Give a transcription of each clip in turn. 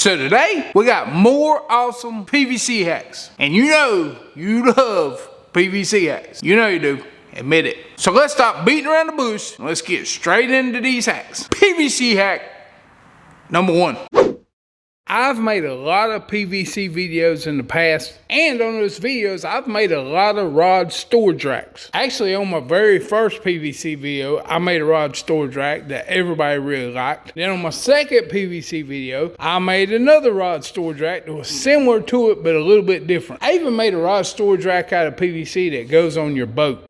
So today we got more awesome PVC hacks. And you know you love PVC hacks. You know you do. Admit it. So let's stop beating around the bush and let's get straight into these hacks. PVC hack number 1. I've made a lot of PVC videos in the past, and on those videos I've made a lot of rod storage racks. Actually, on my very first PVC video I made a rod storage rack that everybody really liked. Then on my second PVC video I made another rod storage rack that was similar to it but a little bit different. I even made a rod storage rack out of PVC that goes on your boat.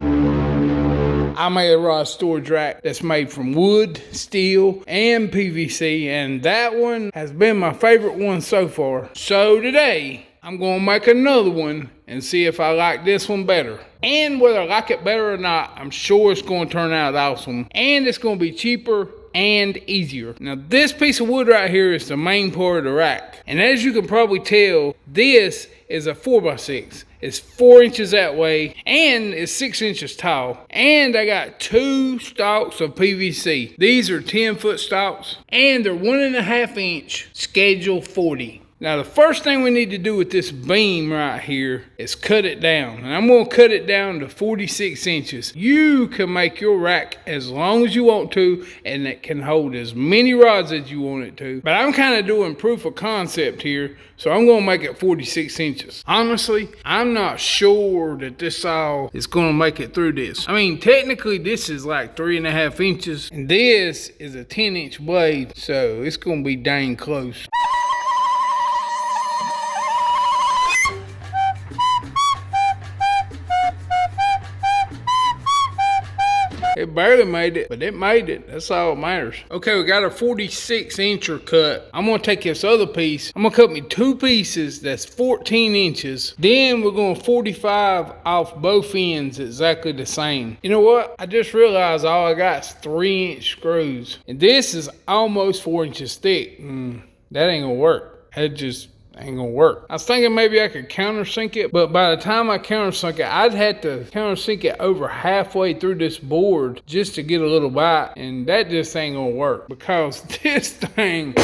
I made a rod storage rack that's made from wood, steel, and PVC, and that one has been my favorite one so far. So today, I'm gonna make another one and see if I like this one better. And whether I like it better or not, I'm sure it's gonna turn out awesome. And it's gonna be cheaper and easier. Now this piece of wood right here is the main part of the rack. And as you can probably tell, this is a 4x6. It's 4 inches that way and it's 6 inches tall. And I got 2 stalks of PVC. These are 10-foot stalks and they're 1.5 inch schedule 40. Now the first thing we need to do with this beam right here is cut it down. And I'm going to cut it down to 46 inches. You can make your rack as long as you want to and it can hold as many rods as you want it to. But I'm kind of doing proof of concept here, so I'm going to make it 46 inches. Honestly, I'm not sure that this saw is going to make it through this. I mean, technically this is like 3.5 inches and this is a 10-inch blade, so it's going to be dang close. It barely made it, but it made it. That's all that matters. Okay, we got a 46 incher cut. I'm gonna take this other piece. I'm gonna cut me 2 pieces that's 14 inches. Then we're gonna 45 off both ends exactly the same. You know what? I just realized all I got is 3-inch screws. And this is almost 4 inches thick. That ain't gonna work. That just ain't gonna work. I was thinking maybe I could countersink it, but by the time I countersunk it, I'd have to countersink it over halfway through this board just to get a little bite, and that just ain't gonna work because this thing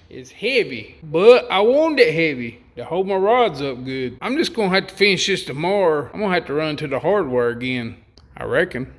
is heavy. But I want it heavy to hold my rods up good. I'm just gonna have to finish this tomorrow. I'm gonna have to run to the hardware again, I reckon.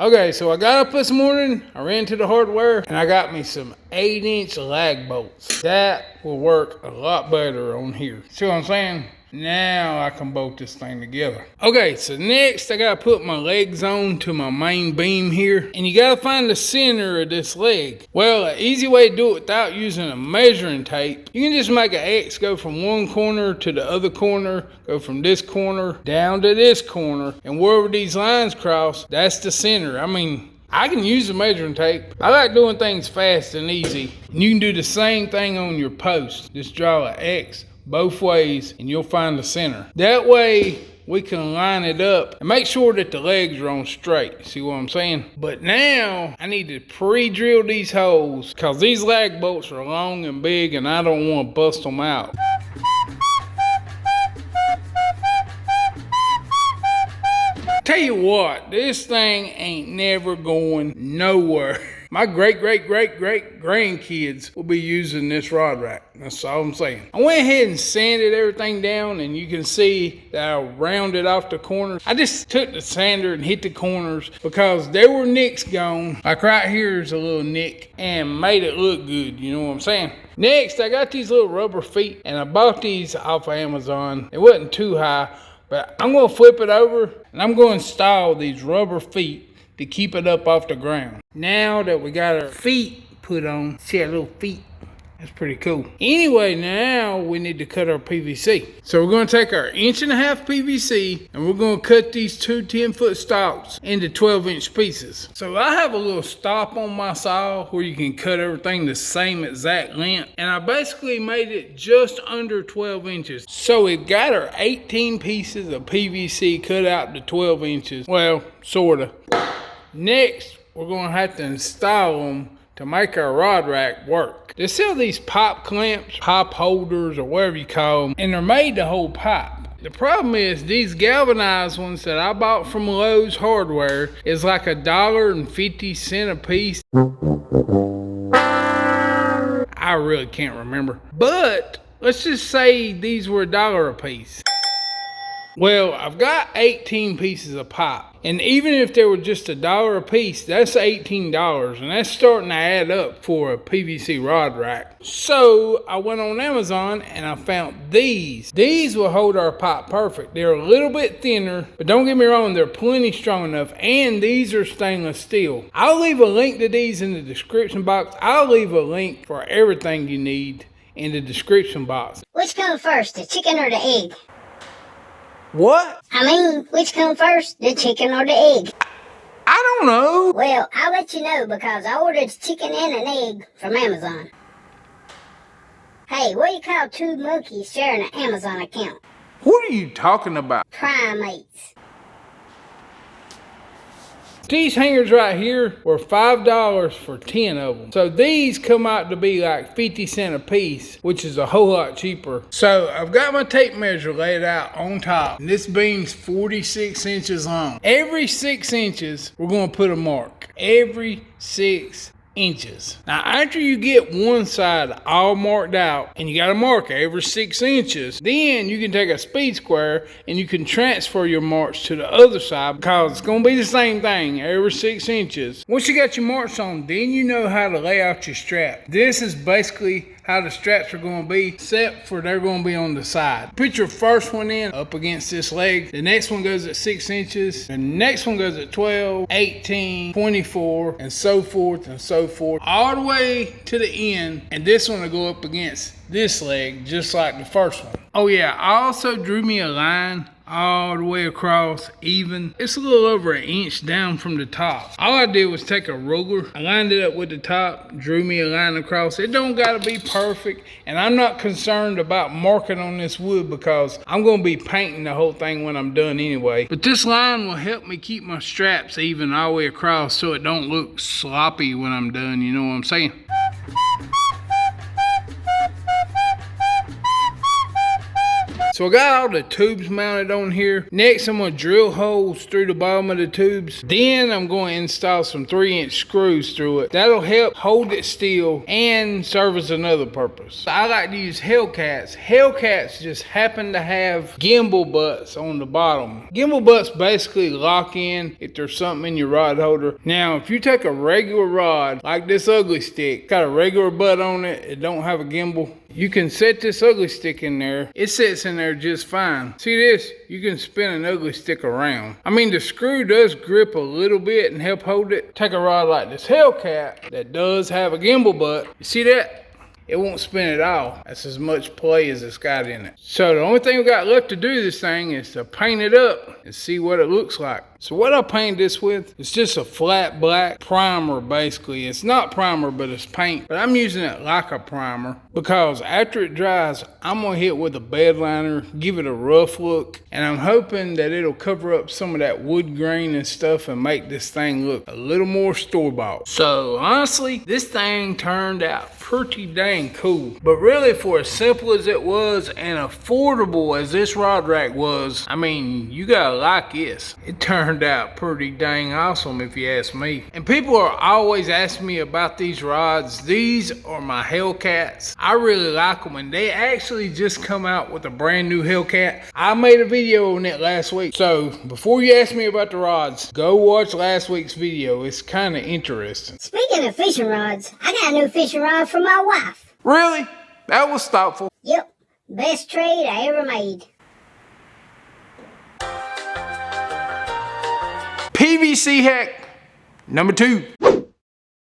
Okay, so I got up this morning, I ran to the hardware, and I got me some 8-inch lag bolts. That will work a lot better on here. See what I'm saying? Now I can bolt this thing together. Okay, so next I gotta put my legs on to my main beam here. And you gotta find the center of this leg. Well, an easy way to do it without using a measuring tape, you can just make an X go from one corner to the other corner, go from this corner down to this corner, and wherever these lines cross, that's the center. I mean, I can use a measuring tape. I like doing things fast and easy. And you can do the same thing on your post. Just draw an X both ways and you'll find the center. That way we can line it up and make sure that the legs are on straight. See what I'm saying? But now I need to pre-drill these holes because these lag bolts are long and big and I don't want to bust them out. Tell you what, this thing ain't never going nowhere. My great-great-great-great-grandkids will be using this rod rack. That's all I'm saying. I went ahead and sanded everything down, and you can see that I rounded off the corners. I just took the sander and hit the corners because there were nicks gone. Like right here is a little nick and made it look good. You know what I'm saying? Next, I got these little rubber feet, and I bought these off of Amazon. It wasn't too high, but I'm going to flip it over, and I'm going to install these rubber feet to keep it up off the ground. Now that we got our feet put on, see our little feet? That's pretty cool. Anyway, now we need to cut our PVC. So we're gonna take our 1.5 PVC and we're gonna cut these 2 10-foot stalks into 12-inch pieces. So I have a little stop on my saw where you can cut everything the same exact length. And I basically made it just under 12 inches. So we've got our 18 pieces of PVC cut out to 12 inches. Well, sorta. Next, we're gonna have to install them to make our rod rack work. They sell these pipe clamps, pipe holders, or whatever you call them, and they're made to hold pipe. The problem is these galvanized ones that I bought from Lowe's Hardware is like $1.50 a piece. I really can't remember. But let's just say these were $1 a piece. Well, I've got 18 pieces of pipe. And even if they were just $1 a piece, that's $18. And that's starting to add up for a PVC rod rack. So I went on Amazon and I found these. These will hold our pipe perfect. They're a little bit thinner, but don't get me wrong, they're plenty strong enough. And these are stainless steel. I'll leave a link to these in the description box. I'll leave a link for everything you need in the description box. Which comes first, the chicken or the egg? What? I mean, which come first, the chicken or the egg? I don't know. Well, I'll let you know because I ordered chicken and an egg from Amazon. Hey, what do you call two monkeys sharing an Amazon account? What are you talking about? Primates. These hangers right here were $5 for 10 of them. So these come out to be like 50 cents a piece, which is a whole lot cheaper. So I've got my tape measure laid out on top. And this beam's 46 inches long. Every 6 inches, we're gonna put a mark. Every 6 inches. Now after you get one side all marked out, and you got to mark every 6 inches, then you can take a speed square and you can transfer your marks to the other side because it's going to be the same thing every 6 inches. Once you got your marks on, then you know how to lay out your strap. This is basically how the straps are going to be, except for they're going to be on the side. Put your first one in up against this leg. The next one goes at 6 inches. The next one goes at 12, 18, 24, and so forth and so forth, all the way to the end. And this one will go up against this leg, just like the first one. Oh yeah, I also drew me a line all the way across even. It's a little over 1 inch down from the top. All I did was take a ruler, I lined it up with the top, drew me a line across. It don't gotta be perfect, and I'm not concerned about marking on this wood because I'm gonna be painting the whole thing when I'm done anyway. But this line will help me keep my straps even all the way across so it don't look sloppy when I'm done, you know what I'm saying? So I got all the tubes mounted on here. Next, I'm gonna drill holes through the bottom of the tubes. Then I'm going to install some 3-inch screws through it. That'll help hold it still and serve as another purpose. I like to use Hellcats. Hellcats just happen to have gimbal butts on the bottom. Gimbal butts basically lock in if there's something in your rod holder. Now, if you take a regular rod, like this ugly stick, got a regular butt on it, it don't have a gimbal, you can set this ugly stick in there. It sits in there just fine. See this? You can spin an ugly stick around. I mean, the screw does grip a little bit and help hold it. Take a rod like this Hellcat that does have a gimbal butt. You see that? It won't spin at all. That's as much play as it's got in it. So the only thing we got left to do this thing is to paint it up and see what it looks like. So what I painted this with, it's just a flat black primer basically. It's not primer, but it's paint. But I'm using it like a primer because after it dries, I'm gonna hit with a bed liner, give it a rough look, and I'm hoping that it'll cover up some of that wood grain and stuff and make this thing look a little more store-bought. So honestly, this thing turned out pretty dang cool. But really, for as simple as it was and affordable as this rod rack was, I mean, you gotta like this. It turned out pretty dang awesome if you ask me. And people are always asking me about these rods. These are my Hellcats. I really like them, and they actually just come out with a brand new Hellcat. I made a video on it last week. So before you ask me about the rods, go watch last week's video. It's kind of interesting. Speaking of fishing rods, I got a new fishing rod for my wife. Really? That was thoughtful. Yep, best trade I ever made. PVC hack number 2.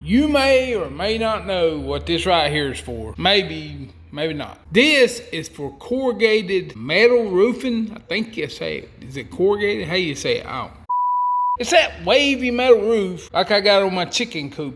You may or may not know what this right here is for. Maybe not. This is for corrugated metal roofing. I think you say it. Is it corrugated? How you say it? I don't. It's that wavy metal roof like I got on my chicken coop.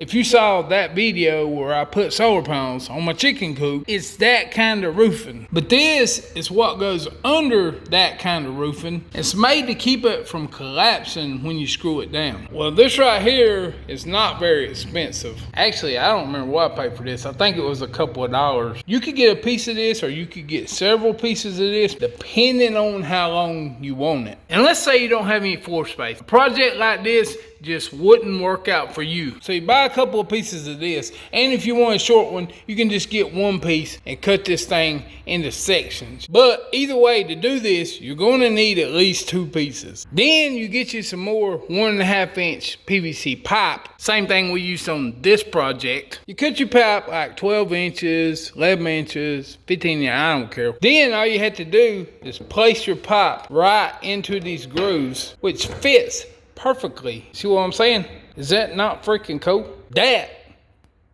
If you saw that video where I put solar panels on my chicken coop, it's that kind of roofing. But this is what goes under that kind of roofing. It's made to keep it from collapsing when you screw it down. Well, this right here is not very expensive. Actually, I don't remember what I paid for this. I think it was a couple of dollars. You could get a piece of this or you could get several pieces of this depending on how long you want it. And let's say you don't have any floor space. A project like this just wouldn't work out for you. So you buy a couple of pieces of this, and if you want a short one, you can just get one piece and cut this thing into sections. But either way, to do this, you're going to need at least 2 pieces. Then you get you some more 1.5 inch PVC pipe. Same thing we used on this project. You cut your pipe like 12 inches, 11 inches, 15, I don't care. Then all you have to do is place your pipe right into these grooves, which fits perfectly. See what I'm saying? Is that not freaking cool? That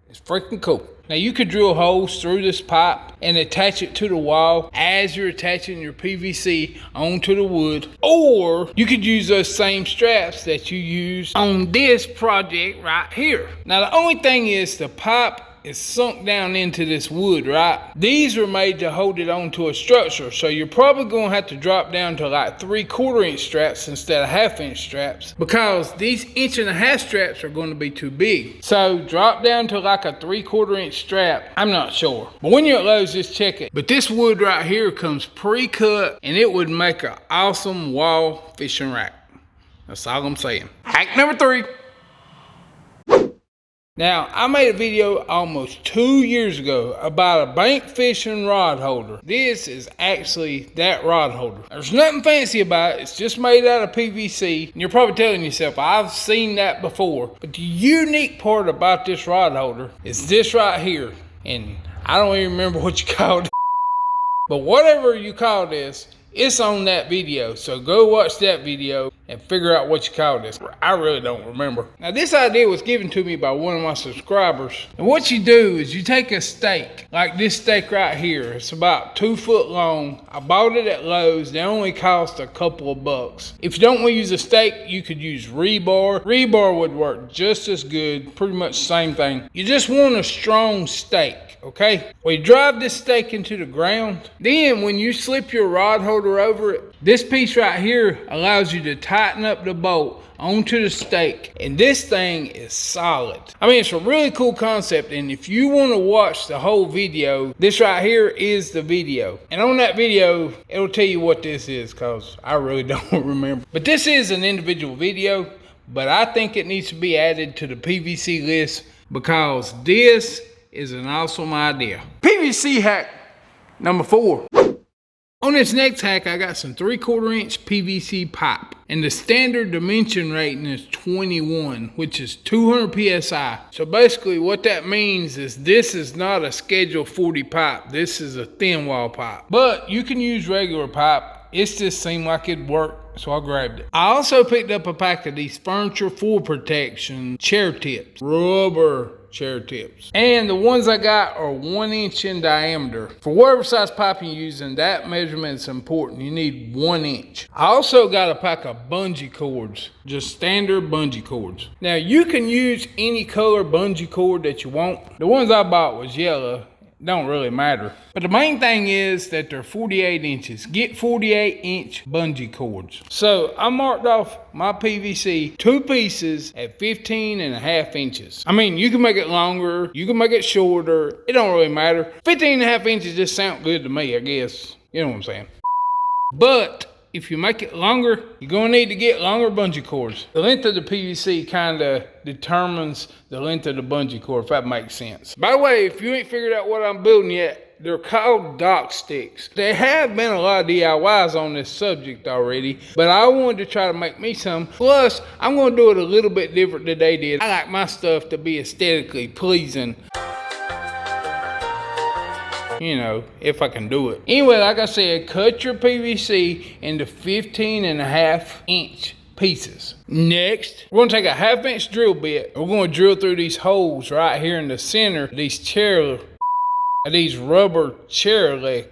is freaking cool. Now you could drill holes through this pipe and attach it to the wall as you're attaching your PVC onto the wood. Or you could use those same straps that you used on this project right here. Now the only thing is the pipe is sunk down into this wood, right? These are made to hold it onto a structure, so you're probably going to have to drop down to like 3/4 inch straps instead of 1/2 inch straps, because these 1.5 inch straps are going to be too big. So drop down to like a 3/4 inch strap. I'm not sure, but when you're at Lowe's, just check it. But this wood right here comes pre-cut, and it would make an awesome wall fishing rack. That's all I'm saying. Hack number 3. Now, I made a video almost 2 years ago about a bank fishing rod holder. This is actually that rod holder. There's nothing fancy about it. It's just made out of PVC. And you're probably telling yourself, I've seen that before. But the unique part about this rod holder is this right here. And I don't even remember what you called it. But whatever you call this, it's on that video. So go watch that video and figure out what you call this. I really don't remember. Now this idea was given to me by one of my subscribers. And what you do is you take a stake, like this stake right here. It's about 2 foot long. I bought it at Lowe's. They only cost a couple of bucks. If you don't want to use a stake, you could use rebar. Rebar would work just as good, pretty much the same thing. You just want a strong stake. Okay, we drive this stake into the ground. Then when you slip your rod holder over it, this piece right here allows you to tighten up the bolt onto the stake, and this thing is solid. I mean, it's a really cool concept, and if you want to watch the whole video, this right here is the video. And on that video, it'll tell you what this is, because I really don't remember. But this is an individual video, but I think it needs to be added to the PVC list, because this is an awesome idea. PVC hack number 4. On this next hack, I got some 3/4 inch PVC pipe, and the standard dimension rating is 21, which is 200 PSI. So basically what that means is this is not a Schedule 40 pipe. This is a thin wall pipe, but you can use regular pipe. It just seemed like it'd work, so I grabbed it. I also picked up a pack of these furniture full protection chair tips, rubber chair tips. And the ones I got are 1 inch in diameter. For whatever size pipe you're using, that measurement is important. You need 1 inch. I also got a pack of bungee cords, just standard bungee cords. Now you can use any color bungee cord that you want. The ones I bought was yellow. Don't really matter. But the main thing is that they're 48 inches. Get 48 inch bungee cords. So I marked off my PVC 2 pieces at 15.5 inches. I mean, you can make it longer, you can make it shorter. It don't really matter. 15.5 inches just sound good to me, I guess. You know what I'm saying? But if you make it longer, you're gonna need to get longer bungee cords. The length of the PVC kinda determines the length of the bungee cord, if that makes sense. By the way, if you ain't figured out what I'm building yet, they're called dock sticks. There have been a lot of DIYs on this subject already, but I wanted to try to make me some. Plus, I'm gonna do it a little bit different than they did. I like my stuff to be aesthetically pleasing. You know, if I can do it. Anyway, like I said, cut your PVC into 15.5 inch pieces. Next, we're gonna take a 1/2 inch drill bit. We're gonna drill through these holes right here in the center of these rubber chair legs,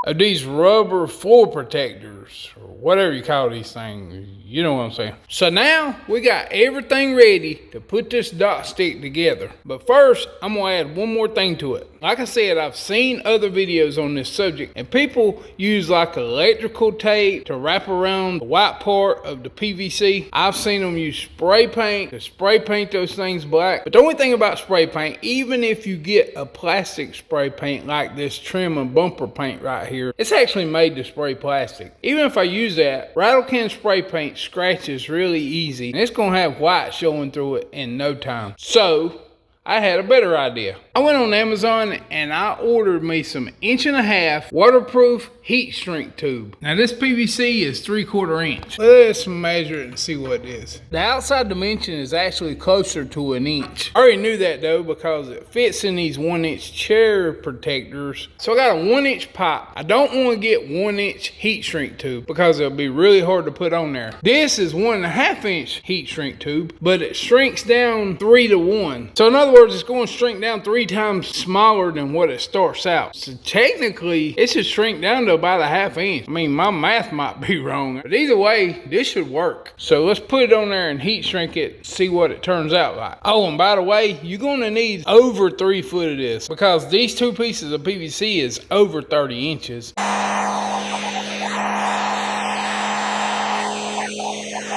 of these rubber floor protectors, or whatever you call these things. You know what I'm saying. So now we got everything ready to put this dock stick together. But first, I'm gonna add one more thing to it. Like I said, I've seen other videos on this subject, and people use like electrical tape to wrap around the white part of the PVC. I've seen them use spray paint to spray paint those things black. But the only thing about spray paint, even if you get a plastic spray paint like this trim and bumper paint right here, it's actually made to spray plastic. Even if I use that, rattle can spray paint scratches really easy, and it's gonna have white showing through it in no time. So I had a better idea. I went on Amazon and I ordered me some 1.5" waterproof heat shrink tube. Now this PVC is 3/4 inch. Let's measure it and see what it is. The outside dimension is actually closer to 1 inch. I already knew that though, because it fits in these 1-inch chair protectors. So I got a 1-inch pipe. I don't want to get 1-inch heat shrink tube because it'll be really hard to put on there. This is 1.5" heat shrink tube, but it shrinks down 3 to 1. So in other words, it's going to shrink down 3 times smaller than what it starts out. So technically, it should shrink down to about 1/2 inch. I mean, my math might be wrong, but either way, this should work. So let's put it on there and heat shrink it, see what it turns out like. Oh, and by the way, you're going to need over 3 foot of this because these 2 pieces of PVC is over 30 inches.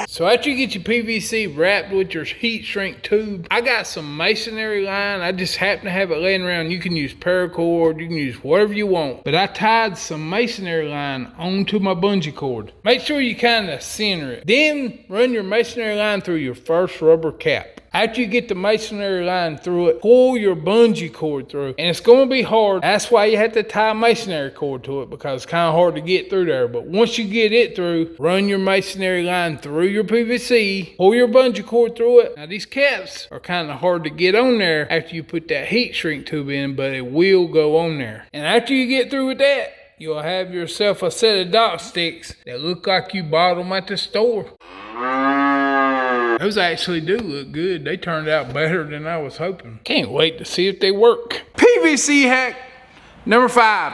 So after you get your PVC wrapped with your heat shrink tube, I got some masonry line. I just happen to have it laying around. You can use paracord, you can use whatever you want. But I tied some masonry line onto my bungee cord. Make sure you kind of center it. Then run your masonry line through your first rubber cap. After you get the masonry line through it, pull your bungee cord through. And it's going to be hard. That's why you have to tie a masonry cord to it, because it's kind of hard to get through there. But once you get it through, run your masonry line through your PVC, pull your bungee cord through it. Now these caps are kind of hard to get on there after you put that heat shrink tube in, but it will go on there. And after you get through with that, you'll have yourself a set of dock sticks that look like you bought them at the store. Those actually do look good. They turned out better than I was hoping. Can't wait to see if they work. PVC hack number 5.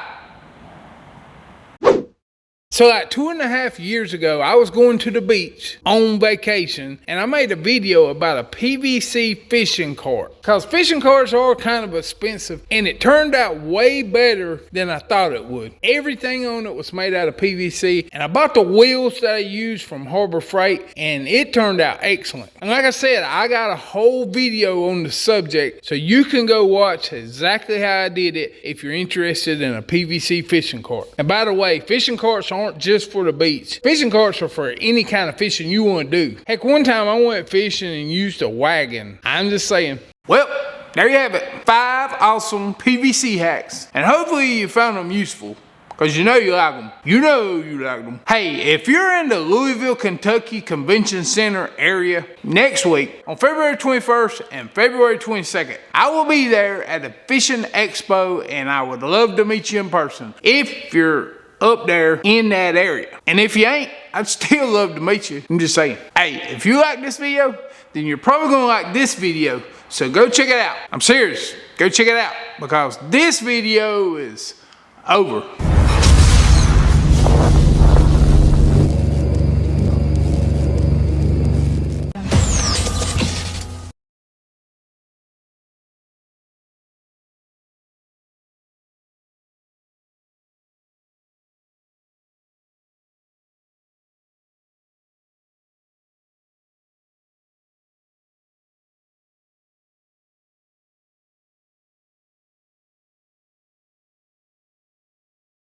So like 2.5 years ago, I was going to the beach on vacation, and I made a video about a PVC fishing cart. Because fishing carts are kind of expensive, and it turned out way better than I thought it would. Everything on it was made out of PVC, and I bought the wheels that I used from Harbor Freight, and it turned out excellent. And like I said, I got a whole video on the subject, so you can go watch exactly how I did it if you're interested in a PVC fishing cart. And by the way, fishing carts aren't just for the beach. Fishing carts are for any kind of fishing you want to do. Heck, one time I went fishing and used a wagon. I'm just saying. Well, there you have it. 5 awesome PVC hacks. And hopefully you found them useful, because you know you like them. You know you like them. Hey, if you're in the Louisville, Kentucky Convention Center area next week on February 21st and February 22nd, I will be there at the Fishing Expo, and I would love to meet you in person if you're up there in that area. And if you ain't, I'd still love to meet you. I'm just saying. Hey, if you like this video, then you're probably gonna like this video. So go check it out. I'm serious. Go check it out, because this video is over.